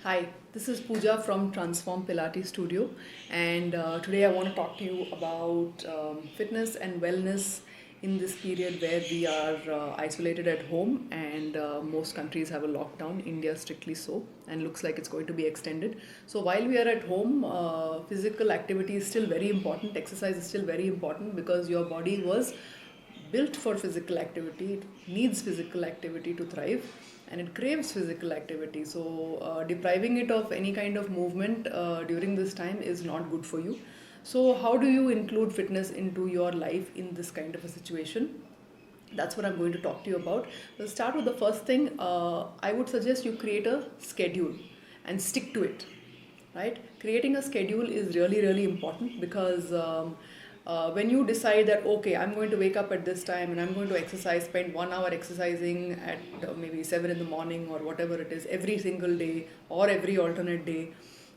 Hi, this is Pooja from Transform Pilates Studio, and today I want to talk to you about fitness and wellness in this period where we are isolated at home and most countries have a lockdown, India strictly so, and looks like it's going to be extended. So while we are at home, physical activity is still very important, exercise is still very important because your body was built for physical activity. It needs physical activity to thrive and it craves physical activity. So, depriving it of any kind of movement during this time is not good for you. So, how do you include fitness into your life in this kind of a situation? That's what I'm going to talk to you about. We'll start with the first thing. I would suggest you create a schedule and stick to it, right? Creating a schedule is really, really important because when you decide that, okay, I'm going to wake up at this time and I'm going to exercise, spend 1 hour exercising at maybe 7 in the morning or whatever it is, every single day or every alternate day,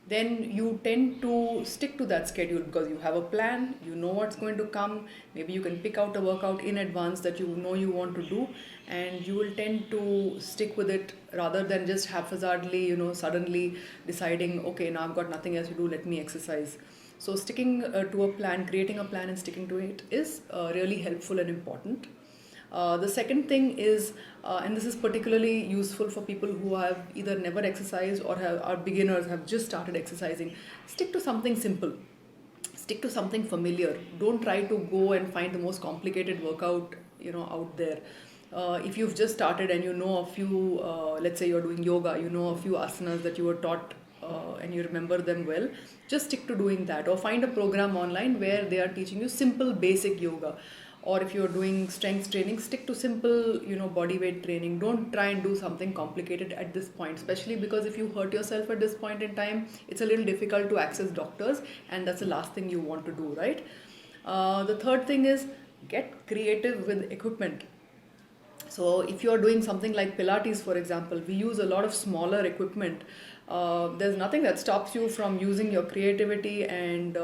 then you tend to stick to that schedule because you have a plan, you know what's going to come. Maybe you can pick out a workout in advance that you know you want to do, and you will tend to stick with it rather than just haphazardly, suddenly deciding, okay, now I've got nothing else to do, let me exercise. So, sticking to a plan, creating a plan and sticking to it is really helpful and important. The second thing is, and this is particularly useful for people who have either never exercised or are beginners, have just started exercising. Stick to something simple. Stick to something familiar. Don't try to go and find the most complicated workout out there. If you've just started and you know a few, let's say you're doing yoga, you know a few asanas that you were taught and you remember them well, just stick to doing that, or find a program online where they are teaching you simple basic yoga. Or if you're doing strength training, stick to simple body weight training. Don't try and do something complicated at this point, especially because if you hurt yourself at this point in time, it's a little difficult to access doctors, and that's the last thing you want to do, right? The third thing is, get creative with equipment. So if you're doing something like Pilates, for example, we use a lot of smaller equipment. There's nothing that stops you from using your creativity and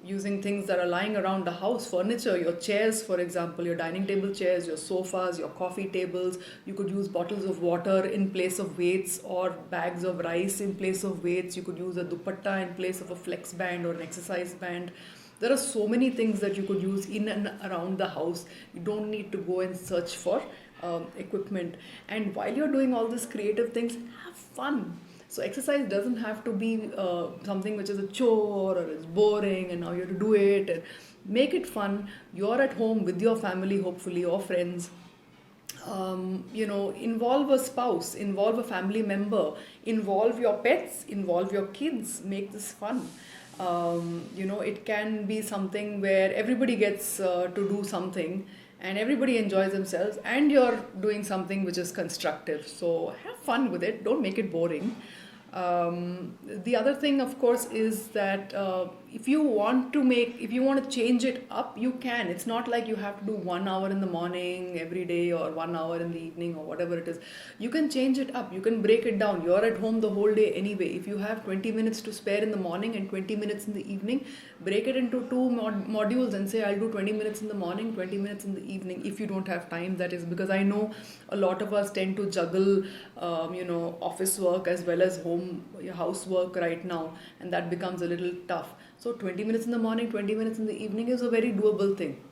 using things that are lying around the house, furniture, your chairs, for example, your dining table chairs, your sofas, your coffee tables. You could use bottles of water in place of weights, or bags of rice in place of weights. You could use a dupatta in place of a flex band or an exercise band. There are so many things that you could use in and around the house. You don't need to go and search for equipment. And while you're doing all these creative things, have fun. So exercise doesn't have to be something which is a chore or is boring and now you have to do it. And make it fun. You're at home with your family, hopefully, or friends. Involve a spouse, involve a family member, involve your pets, involve your kids. Make this fun. It can be something where everybody gets to do something and everybody enjoys themselves, and you're doing something which is constructive. So have fun with it, don't make it boring. The other thing, of course, is that if you want to change it up, you can. It's not like you have to do 1 hour in the morning every day or 1 hour in the evening or whatever it is. You can change it up. You can break it down. You're at home the whole day anyway. If you have 20 minutes to spare in the morning and 20 minutes in the evening, break it into two modules and say, I'll do 20 minutes in the morning, 20 minutes in the evening. If you don't have time, that is, because I know a lot of us tend to juggle, office work as well as housework right now, and that becomes a little tough. So 20 minutes in the morning, 20 minutes in the evening is a very doable thing.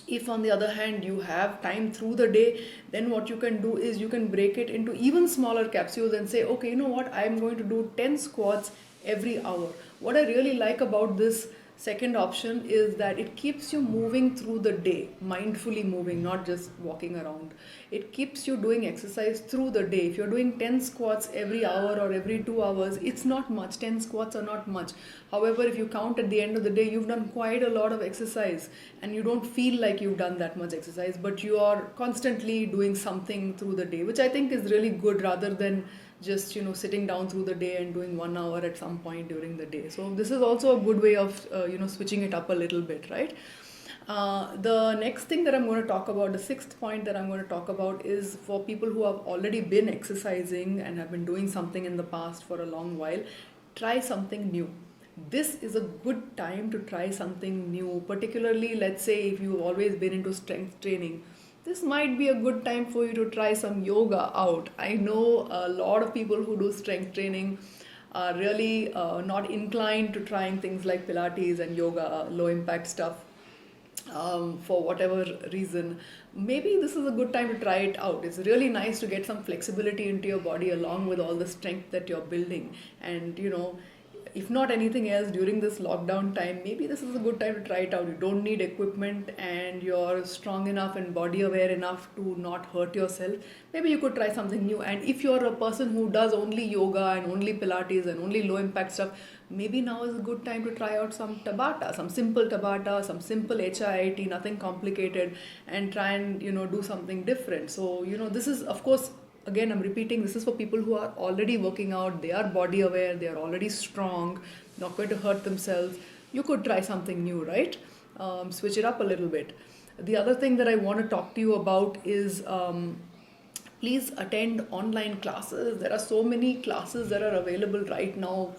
If on the other hand you have time through the day, then what you can do is you can break it into even smaller capsules and say, okay, you know what, I'm going to do 10 squats every hour. What I really like about this second option is that it keeps you moving through the day, mindfully moving, not just walking around. It keeps you doing exercise through the day. If you're doing 10 squats every hour or every 2 hours, it's not much. 10 squats are not much. However, if you count at the end of the day, you've done quite a lot of exercise and you don't feel like you've done that much exercise, but you are constantly doing something through the day, which I think is really good, rather than just sitting down through the day and doing 1 hour at some point during the day. So this is also a good way of switching it up a little bit, right? The next thing that I'm going to talk about, the sixth point that I'm going to talk about, is for people who have already been exercising and have been doing something in the past for a long while. Try something new. This is a good time to try something new, particularly, let's say, if you've always been into strength training. this might be a good time for you to try some yoga out. I know a lot of people who do strength training are really not inclined to trying things like Pilates and yoga, low impact stuff, for whatever reason. Maybe this is a good time to try it out. It's really nice to get some flexibility into your body along with all the strength that you're building. And if not anything else during this lockdown time, maybe this is a good time to try it out. You don't need equipment and you're strong enough and body aware enough to not hurt yourself. Maybe you could try something new. And if you're a person who does only yoga and only Pilates and only low impact stuff, maybe now is a good time to try out some Tabata, some simple Tabata, some simple HIIT, nothing complicated, and try and do something different. So this is, of course, again, I'm repeating, this is for people who are already working out, they are body aware, they are already strong, not going to hurt themselves. You could try something new, right? Switch it up a little bit. The other thing that I want to talk to you about is please attend online classes. There are so many classes that are available right now,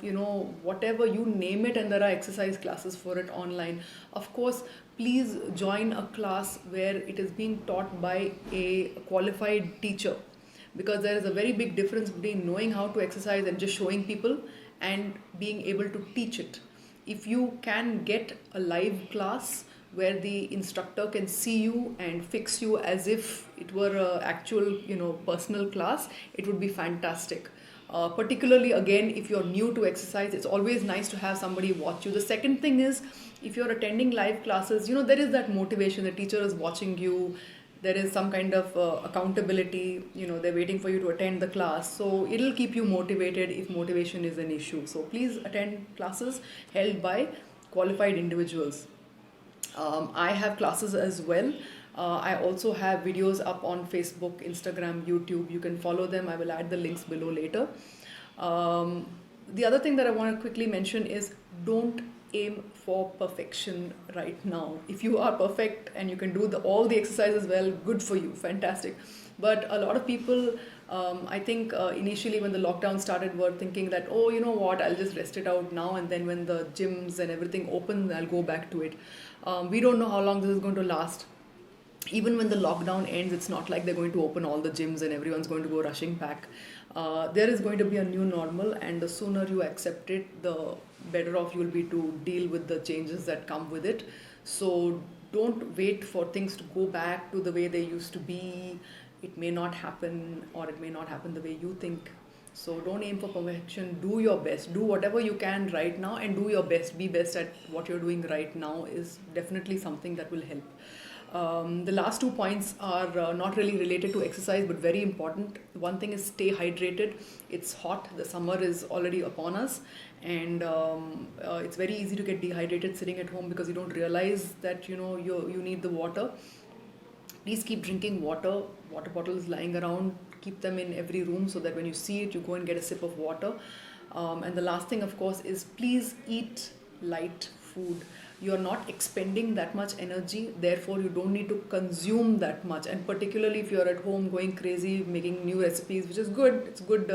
whatever you name it, and there are exercise classes for it online. Of course, please join a class where it is being taught by a qualified teacher, because there is a very big difference between knowing how to exercise and just showing people and being able to teach it. If you can get a live class where the instructor can see you and fix you as if it were an actual personal class, it would be fantastic. Particularly, again, if you're new to exercise, it's always nice to have somebody watch you. The second thing is, if you're attending live classes, there is that motivation. The teacher is watching you. There is some kind of accountability. They're waiting for you to attend the class. So it'll keep you motivated if motivation is an issue. So please attend classes held by qualified individuals. I have classes as well. I also have videos up on Facebook, Instagram, YouTube. You can follow them. I will add the links below later. The other thing that I want to quickly mention is, don't aim for perfection right now. If you are perfect and you can do all the exercises well, good for you, fantastic. But a lot of people, I think initially when the lockdown started, were thinking that, oh, you know what, I'll just rest it out now, and then when the gyms and everything open, I'll go back to it. We don't know how long this is going to last. Even when the lockdown ends, it's not like they're going to open all the gyms and everyone's going to go rushing back. There is going to be a new normal, and the sooner you accept it, the better off you'll be to deal with the changes that come with it. So don't wait for things to go back to the way they used to be. It may not happen, or it may not happen the way you think. So don't aim for perfection. Do your best. Do whatever you can right now, and do your best. Be best at what you're doing right now is definitely something that will help. The last 2 points are not really related to exercise, but very important. One thing is, stay hydrated. It's hot. The summer is already upon us, and it's very easy to get dehydrated sitting at home because you don't realize that you need the water. Please keep drinking water. Water bottles lying around, keep them in every room so that when you see it, you go and get a sip of water. And the last thing, of course, is please eat light food. You're not expending that much energy, therefore you don't need to consume that much. And particularly if you're at home going crazy, making new recipes, which is good. It's good,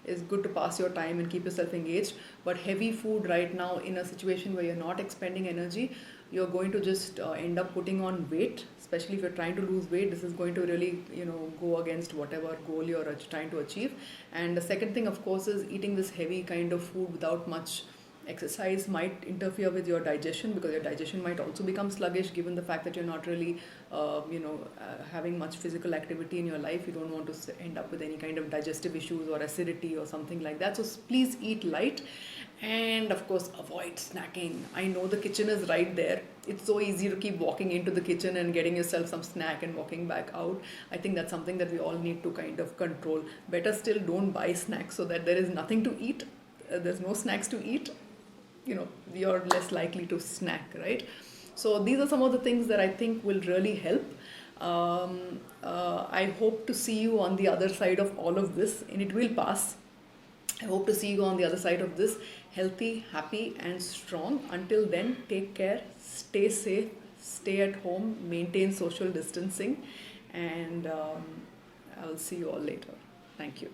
it's good to pass your time and keep yourself engaged. But heavy food right now, in a situation where you're not expending energy, you're going to just end up putting on weight. Especially if you're trying to lose weight, this is going to really go against whatever goal you're trying to achieve. And the second thing, of course, is eating this heavy kind of food without much exercise might interfere with your digestion, because your digestion might also become sluggish given the fact that you're not really having much physical activity in your life. You don't want to end up with any kind of digestive issues or acidity or something like that. So please eat light, and of course avoid snacking. I know the kitchen is right there. It's so easy to keep walking into the kitchen and getting yourself some snack and walking back out. I think that's something that we all need to kind of control. Better still, don't buy snacks so that there is nothing to eat. There's no snacks to eat. You're less likely to snack, right? So these are some of the things that I think will really help. I hope to see you on the other side of all of this, and it will pass. I hope to see you on the other side of this, healthy, happy, and strong. Until then, take care, stay safe, stay at home, maintain social distancing, and I will see you all later. Thank you.